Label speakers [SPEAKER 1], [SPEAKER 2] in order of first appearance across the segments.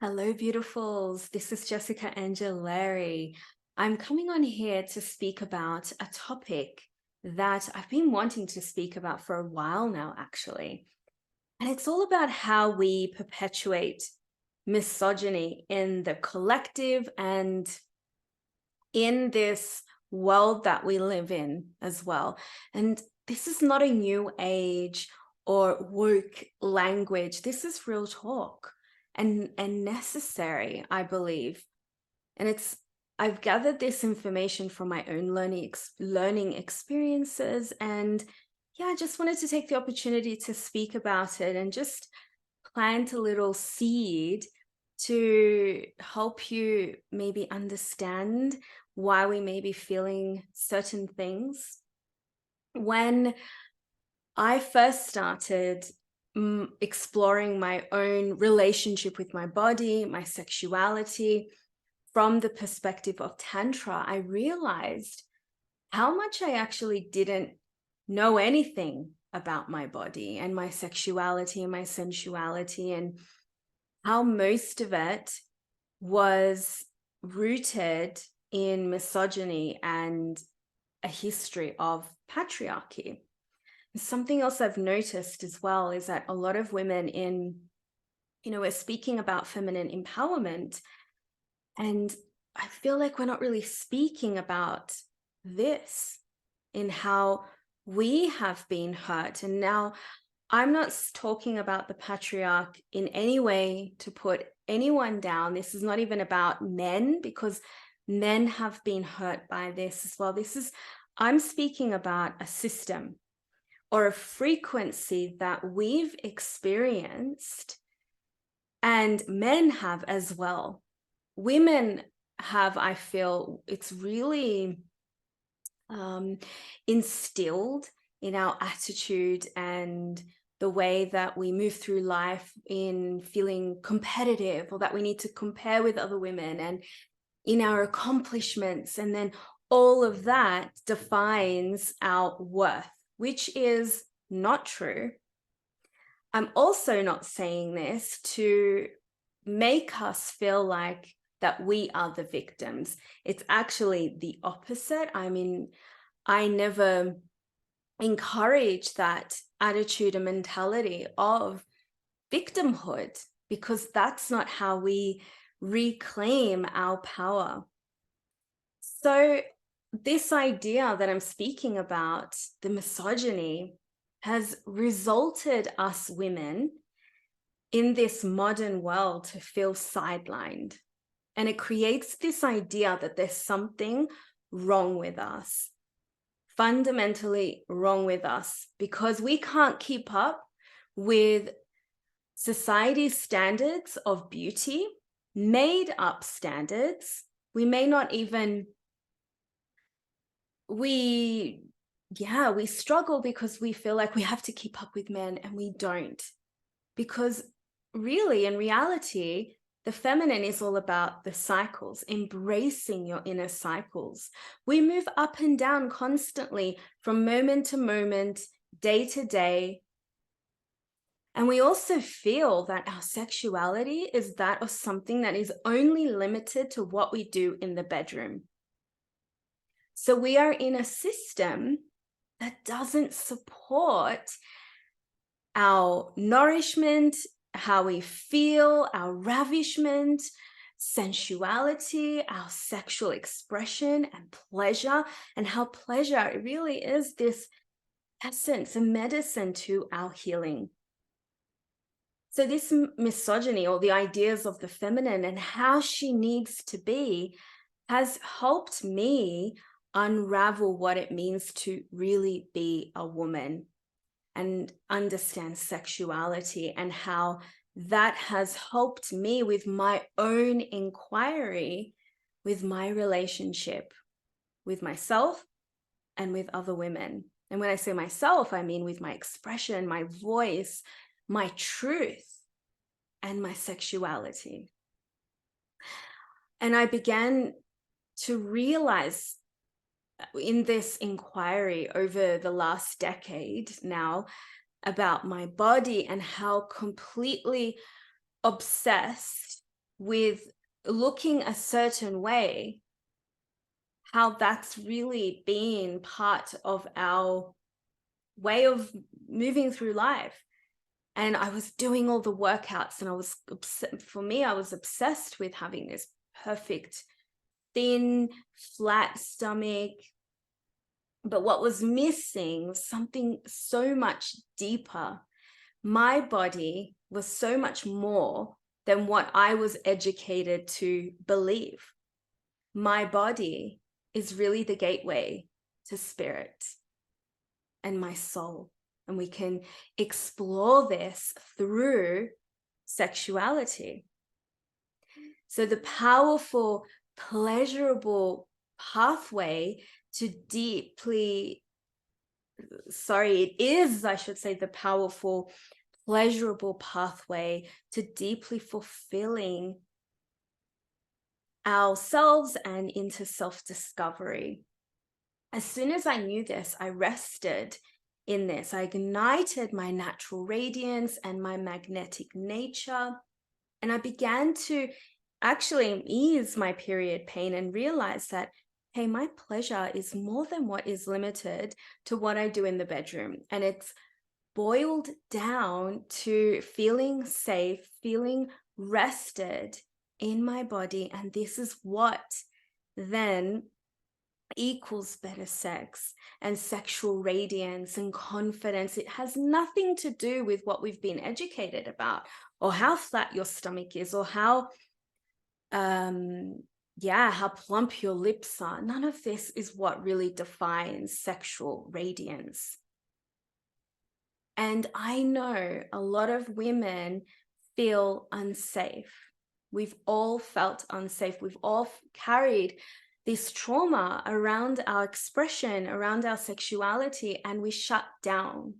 [SPEAKER 1] Hello, beautifuls. This is Jessica Angeleri. I'm coming on here to speak about a topic that I've been wanting to speak about for a while now, actually. And it's all about how we perpetuate misogyny in the collective and in this world that we live in as well. And this is not a new age or woke language. This is real talk and necessary, I believe. And I've gathered this information from my own learning experiences, and yeah, I just wanted to take the opportunity to speak about it and just plant a little seed to help you maybe understand why we may be feeling certain things. When I first started exploring my own relationship with my body, my sexuality, from the perspective of Tantra, I realized how much I actually didn't know anything about my body and my sexuality and my sensuality, and how most of it was rooted in misogyny and a history of patriarchy. Something else I've noticed as well is that a lot of women we're speaking about feminine empowerment, and I feel like we're not really speaking about this in how we have been hurt. And now I'm not talking about the patriarch in any way to put anyone down. This is not even about men, because men have been hurt by this as well. I'm speaking about a system or a frequency that we've experienced, and men have as well. Women have, I feel, it's really instilled in our attitude and the way that we move through life, in feeling competitive, or that we need to compare with other women, and in our accomplishments. And then all of that defines our worth, which is not true. I'm also not saying this to make us feel like that we are the victims. It's actually the opposite. I mean, I never encourage that attitude and mentality of victimhood, because that's not how we reclaim our power. So this idea that I'm speaking about, the misogyny, has resulted us women in this modern world to feel sidelined. And it creates this idea that there's something wrong with us, fundamentally wrong with us, because we can't keep up with society's standards of beauty, made up standards. We may not even, we struggle because we feel like we have to keep up with men, and we don't. Because really, in reality, the feminine is all about the cycles, embracing your inner cycles. We move up and down constantly, from moment to moment, day to day. And we also feel that our sexuality is that of something that is only limited to what we do in the bedroom. So we are in a system that doesn't support our nourishment, how we feel, our ravishment, sensuality, our sexual expression and pleasure, and how pleasure, it really is this essence and medicine to our healing. So this misogyny, or the ideas of the feminine and how she needs to be, has helped me unravel what it means to really be a woman and understand sexuality, and how that has helped me with my own inquiry with my relationship with myself and with other women. And when I say myself, I mean with my expression, my voice, my truth, and my sexuality. And I began to realize in this inquiry over the last decade now about my body, and how completely obsessed with looking a certain way, how that's really been part of our way of moving through life. And I was doing all the workouts, and I was obsessed with having this perfect, thin, flat stomach. But what was missing was something so much deeper. My body was so much more than what I was educated to believe. My body is really the gateway to spirit and my soul. And we can explore this through sexuality. So the powerful, pleasurable pathway to deeply, it is, I should say, the powerful, pleasurable pathway to deeply fulfilling ourselves and into self-discovery. As soon as I knew this, I rested in this. I ignited my natural radiance and my magnetic nature, and I began to actually ease my period pain and realize that, hey, my pleasure is more than what is limited to what I do in the bedroom. And it's boiled down to feeling safe, feeling rested in my body. And this is what then equals better sex and sexual radiance and confidence. It has nothing to do with what we've been educated about, or how flat your stomach is, or how plump your lips are. None of this is what really defines sexual radiance. And I know a lot of women feel unsafe. We've all felt unsafe. We've all carried this trauma around our expression, around our sexuality, and we shut down.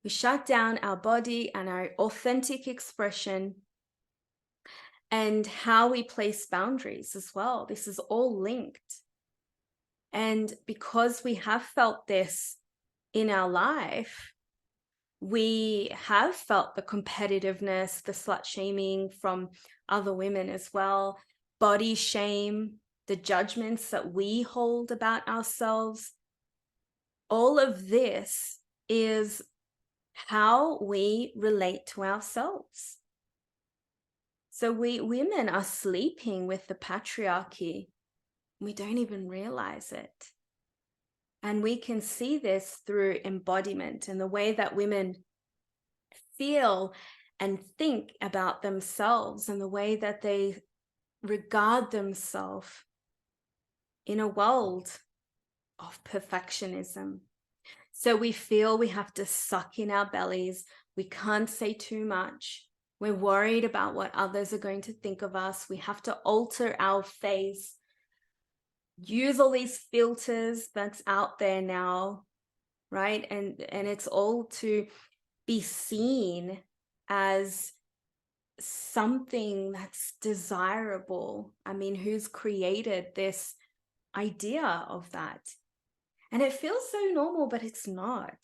[SPEAKER 1] We shut down our body and our authentic expression, and how we place boundaries as well. This is all linked. And because we have felt this in our life, we have felt the competitiveness, the slut shaming from other women as well, body shame, the judgments that we hold about ourselves. All of this is how we relate to ourselves. So we women are sleeping with the patriarchy. We don't even realize it. And we can see this through embodiment and the way that women feel and think about themselves, and the way that they regard themselves in a world of perfectionism. So we feel we have to suck in our bellies. We can't say too much. We're worried about what others are going to think of us. We have to alter our face, use all these filters that's out there now, right? And it's all to be seen as something that's desirable. I mean, who's created this idea of that? And it feels so normal, but it's not.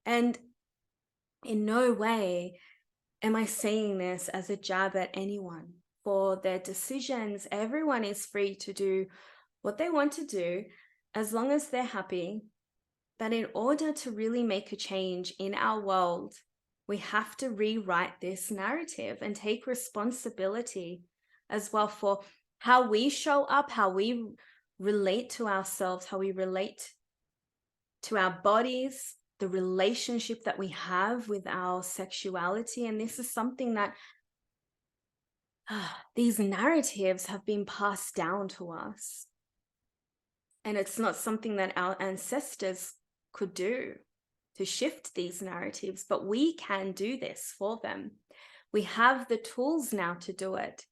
[SPEAKER 1] And in no way am I saying this as a jab at anyone for their decisions. Everyone is free to do what they want to do as long as they're happy. But in order to really make a change in our world, we have to rewrite this narrative and take responsibility as well for how we show up, how we relate to ourselves, how we relate to our bodies, the relationship that we have with our sexuality. And this is something that these narratives have been passed down to us. And it's not something that our ancestors could do to shift these narratives, but we can do this for them. We have the tools now to do it.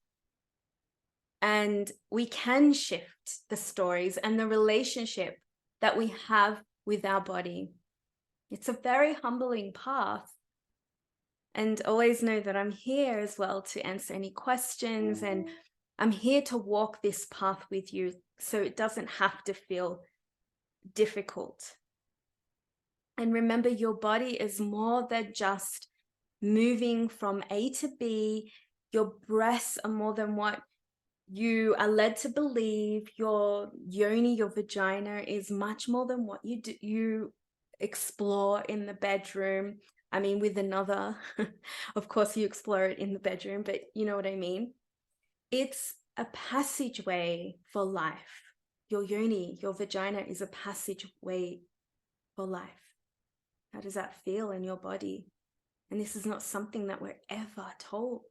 [SPEAKER 1] And we can shift the stories and the relationship that we have with our body. It's a very humbling path. And always know that I'm here as well to answer any questions, and I'm here to walk this path with you so it doesn't have to feel difficult. And remember, your body is more than just moving from A to B Your breasts are more than what you are led to believe. Your yoni, your vagina, is much more than what you explore in the bedroom. I mean, with another, of course you explore it in the bedroom, but you know what I mean? It's a passageway for life. Your yoni, your vagina, is a passageway for life. How does that feel in your body? And this is not something that we're ever told.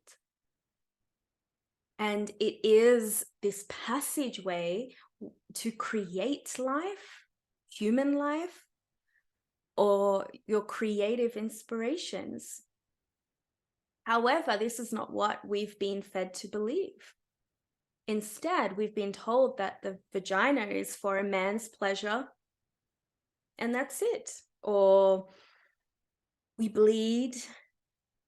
[SPEAKER 1] And it is this passageway to create life, human life, or your creative inspirations. However, this is not what we've been fed to believe. Instead, we've been told that the vagina is for a man's pleasure, and that's it. Or we bleed,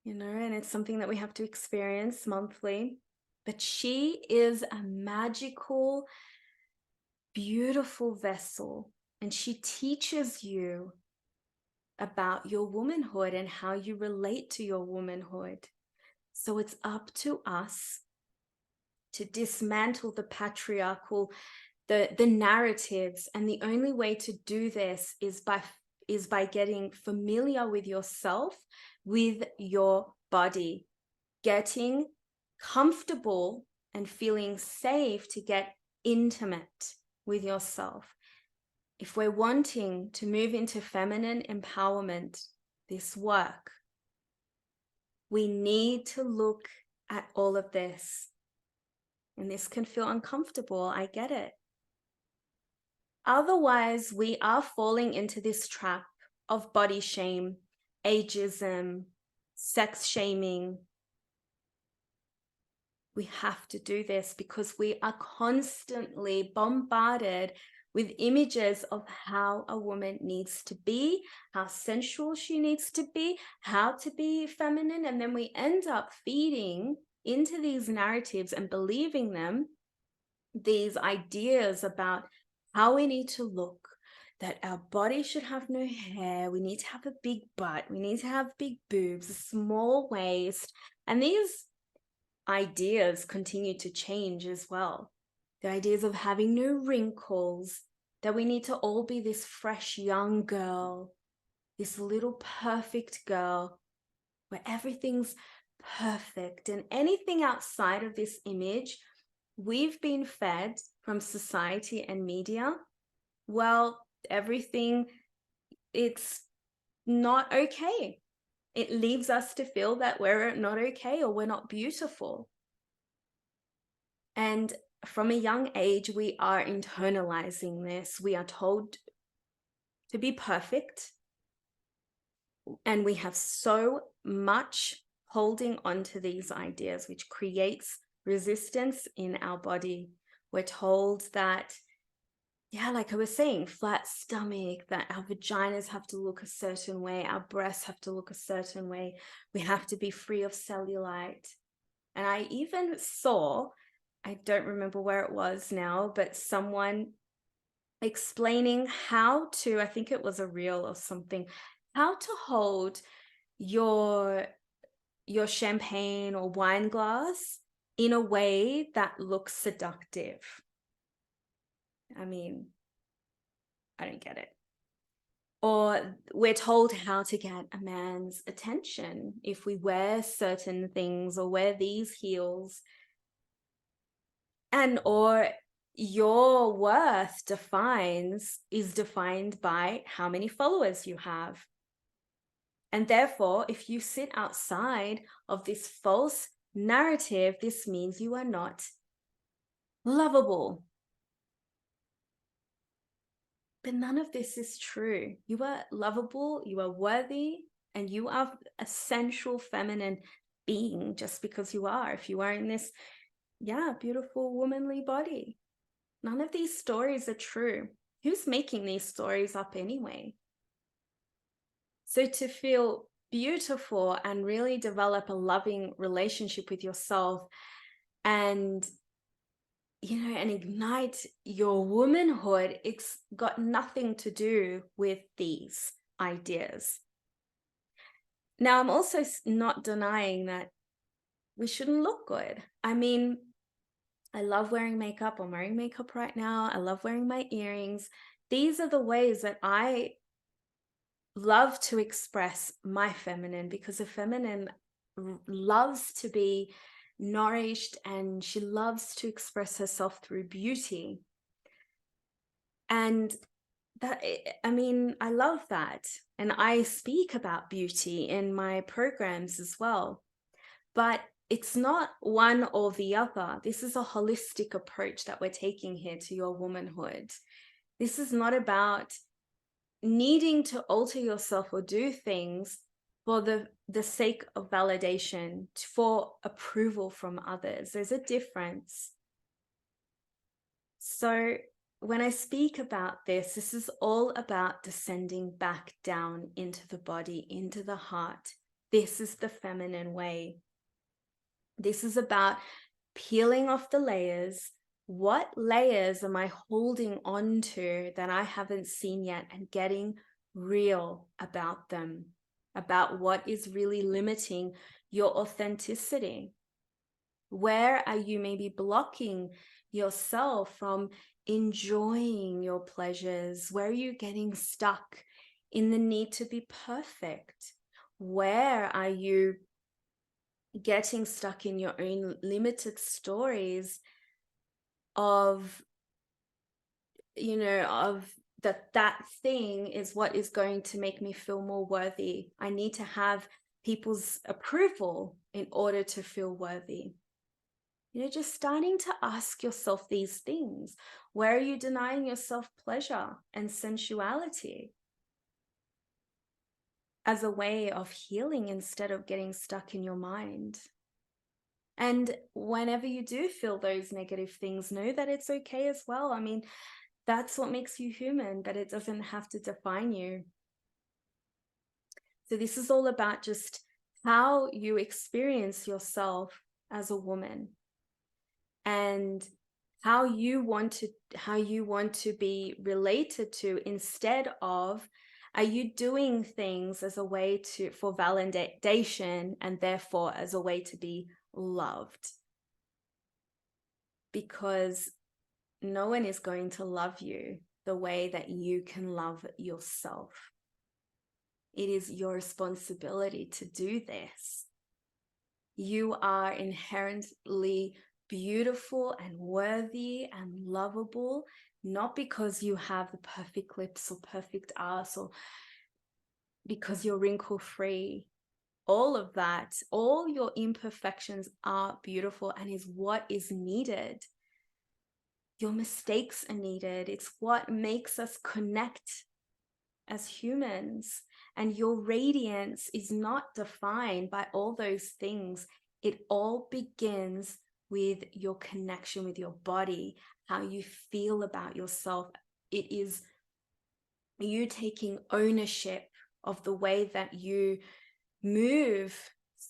[SPEAKER 1] and it's something that we have to experience monthly. But she is a magical, beautiful vessel, and she teaches you about your womanhood and how you relate to your womanhood. So it's up to us to dismantle the patriarchal, the narratives, and the only way to do this is by getting familiar with yourself, with your body, getting comfortable and feeling safe to get intimate with yourself. If we're wanting to move into feminine empowerment, this work, we need to look at all of this. And this can feel uncomfortable, I get it. Otherwise, we are falling into this trap of body shame, ageism, sex shaming. We have to do this because we are constantly bombarded with images of how a woman needs to be, how sensual she needs to be, how to be feminine. And then we end up feeding into these narratives and believing them, these ideas about how we need to look, that our body should have no hair, we need to have a big butt, we need to have big boobs, a small waist. And these ideas continue to change as well. The ideas of having no wrinkles, that we need to all be this fresh young girl, this little perfect girl, where everything's perfect. And anything outside of this image, we've been fed from society and media, well, everything, it's not okay. It leaves us to feel that we're not okay or we're not beautiful. And from a young age, we are internalizing this. We are told to be perfect. And we have so much holding onto these ideas, which creates resistance in our body. We're told that, yeah, like I was saying, flat stomach, that our vaginas have to look a certain way, our breasts have to look a certain way, we have to be free of cellulite. And I even saw, I don't remember where it was now, but someone explaining how to, I think it was a reel or something, how to hold your champagne or wine glass in a way that looks seductive. I mean, I don't get it. Or we're told how to get a man's attention if we wear certain things or wear these heels. And or your worth is defined by how many followers you have. And therefore, if you sit outside of this false narrative, this means you are not lovable. But none of this is true. You are lovable, you are worthy, and you are a sensual feminine being just because you are. If you are in this, beautiful womanly body. None of these stories are true. Who's making these stories up anyway? So to feel beautiful and really develop a loving relationship with yourself and and ignite your womanhood, it's got nothing to do with these ideas. Now, I'm also not denying that we shouldn't look good. I mean, I love wearing makeup. I'm wearing makeup right now. I love wearing my earrings. These are the ways that I love to express my feminine, because the feminine loves to be nourished and she loves to express herself through beauty. And that, I mean, I love that. And I speak about beauty in my programs as well. But it's not one or the other. This is a holistic approach that we're taking here to your womanhood. This is not about needing to alter yourself or do things for the sake of validation, for approval from others. There's a difference. So when I speak about this, this is all about descending back down into the body, into the heart. This is the feminine way. This is about peeling off the layers. What layers am I holding on to that I haven't seen yet, and getting real about them, about what is really limiting your authenticity? Where are you maybe blocking yourself from enjoying your pleasures? Where are you getting stuck in the need to be perfect? Where are you getting stuck in your own limited stories of, you know, of that thing is what is going to make me feel more worthy? I need to have people's approval in order to feel worthy. You know, just starting to ask yourself these things. Where are you denying yourself pleasure and sensuality as a way of healing instead of getting stuck in your mind? And whenever you do feel those negative things, know that it's okay as well. I mean, that's what makes you human, but it doesn't have to define you. So this is all about just how you experience yourself as a woman, and how you want to be related to, instead of, are you doing things as a way for validation and therefore as a way to be loved? Because no one is going to love you the way that you can love yourself. It is your responsibility to do this. You are inherently beautiful and worthy and lovable, not because you have the perfect lips or perfect ass or because you're wrinkle free. All of that, all your imperfections are beautiful and is what is needed. Your mistakes are needed. It's what makes us connect as humans. And your radiance is not defined by all those things. It all begins with your connection with your body, how you feel about yourself. It is you taking ownership of the way that you move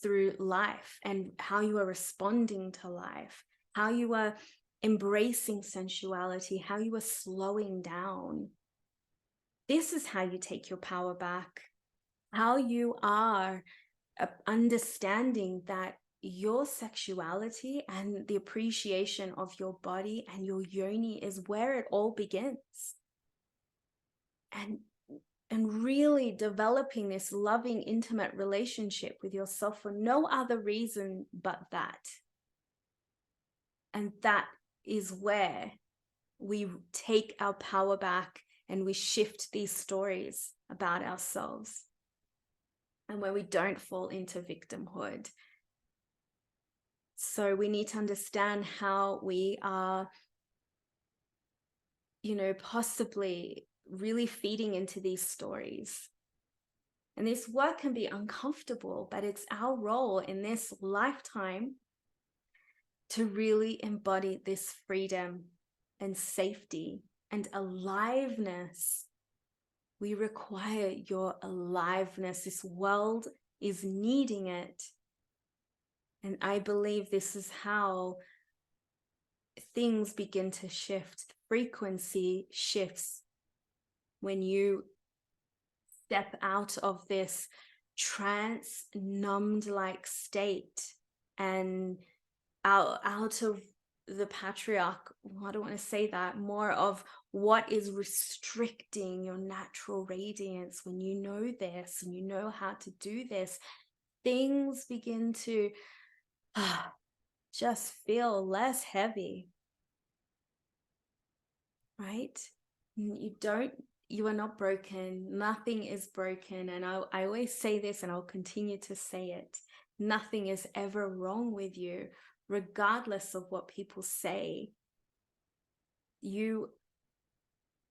[SPEAKER 1] through life and how you are responding to life, how you are embracing sensuality, how you are slowing down. This is how you take your power back, how you are understanding that your sexuality and the appreciation of your body and your yoni is where it all begins. And really developing this loving, intimate relationship with yourself for no other reason but that. And that is where we take our power back and we shift these stories about ourselves, and where we don't fall into victimhood. So we need to understand how we are, you know, possibly really feeding into these stories. And this work can be uncomfortable, but it's our role in this lifetime to really embody this freedom and safety and aliveness. We require your aliveness. This world is needing it. And I believe this is how things begin to shift. Frequency shifts when you step out of this trance, numbed like state and out of the patriarch, well, I don't want to say that, more of what is restricting your natural radiance. When you know this and you know how to do this, things begin to just feel less heavy, right? You are not broken. Nothing is broken. And I always say this, and I'll continue to say it. Nothing is ever wrong with you, regardless of what people say.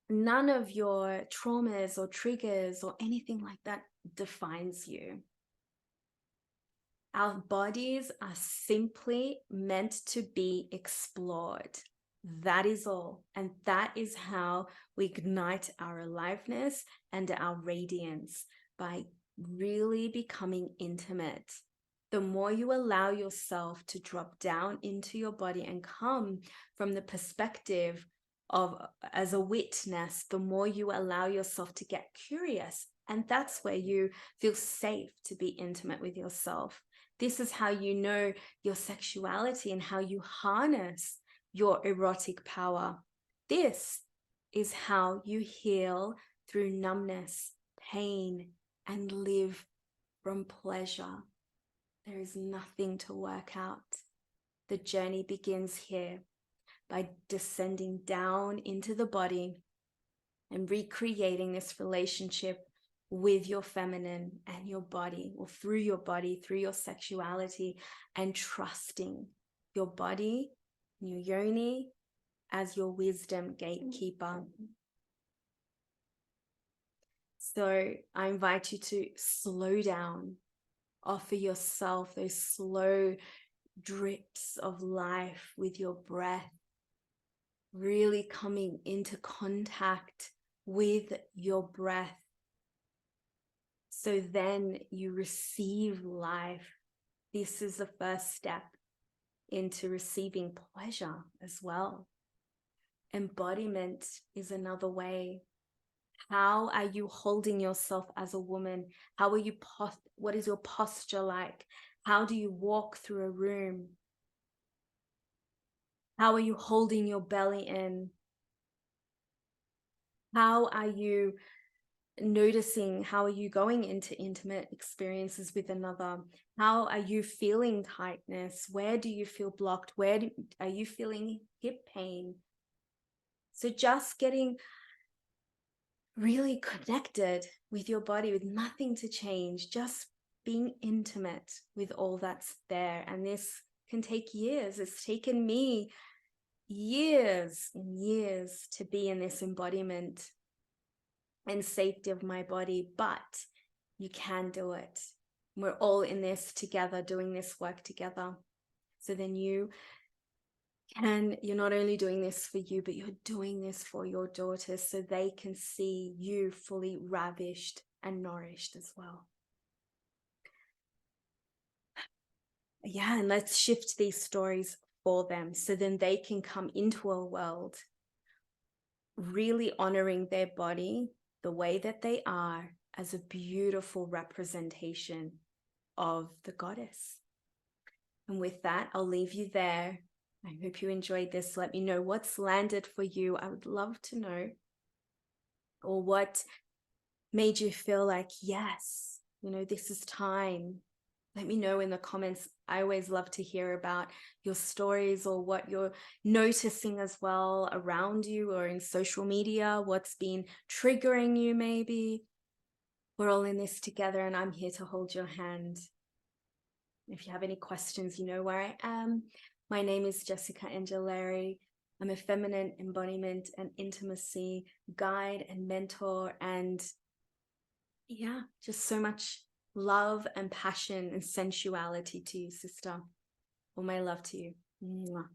[SPEAKER 1] None of your traumas or triggers or anything like that defines you. Our bodies are simply meant to be explored. That is all. And that is how we ignite our aliveness and our radiance, by really becoming intimate. The more you allow yourself to drop down into your body and come from the perspective of as a witness, the more you allow yourself to get curious. And that's where you feel safe to be intimate with yourself. This is how you know your sexuality and how you harness your erotic power. This is how you heal through numbness, pain, and live from pleasure. There is nothing to work out. The journey begins here, by descending down into the body and recreating this relationship with your feminine and your body, or through your body, through your sexuality, and trusting your body, your yoni, as your wisdom gatekeeper. So I invite you to slow down, offer yourself those slow drips of life with your breath, really coming into contact with your breath. So then you receive life. This is the first step into receiving pleasure as well. Embodiment is another way. How are you holding yourself as a woman? How are you what is your posture like? How do you walk through a room? How are you holding your belly in? How are you noticing? How are you going into intimate experiences with another? How are you feeling tightness? Where do you feel blocked? Are you feeling hip pain? So just getting really connected with your body, with nothing to change, just being intimate with all that's there. And this can take years. It's taken me years and years to be in this embodiment and safety of my body, but you can do it. We're all in this together, doing this work together. So then you're not only doing this for you, but you're doing this for your daughters, so they can see you fully ravished and nourished as well. Yeah, and let's shift these stories for them, so then they can come into a world really honoring their body the way that they are, as a beautiful representation of the goddess. And with that, I'll leave you there. I hope you enjoyed this. Let me know what's landed for you. I would love to know. Or what made you feel like, yes, this is time. Let me know in the comments. I always love to hear about your stories, or what you're noticing as well around you, or in social media, what's been triggering you maybe. We're all in this together, and I'm here to hold your hand. If you have any questions, you know where I am. My name is Jessica Angeleri. I'm a feminine embodiment and intimacy guide and mentor, and yeah, just so much love and passion and sensuality to you, sister. All my love to you. Mwah.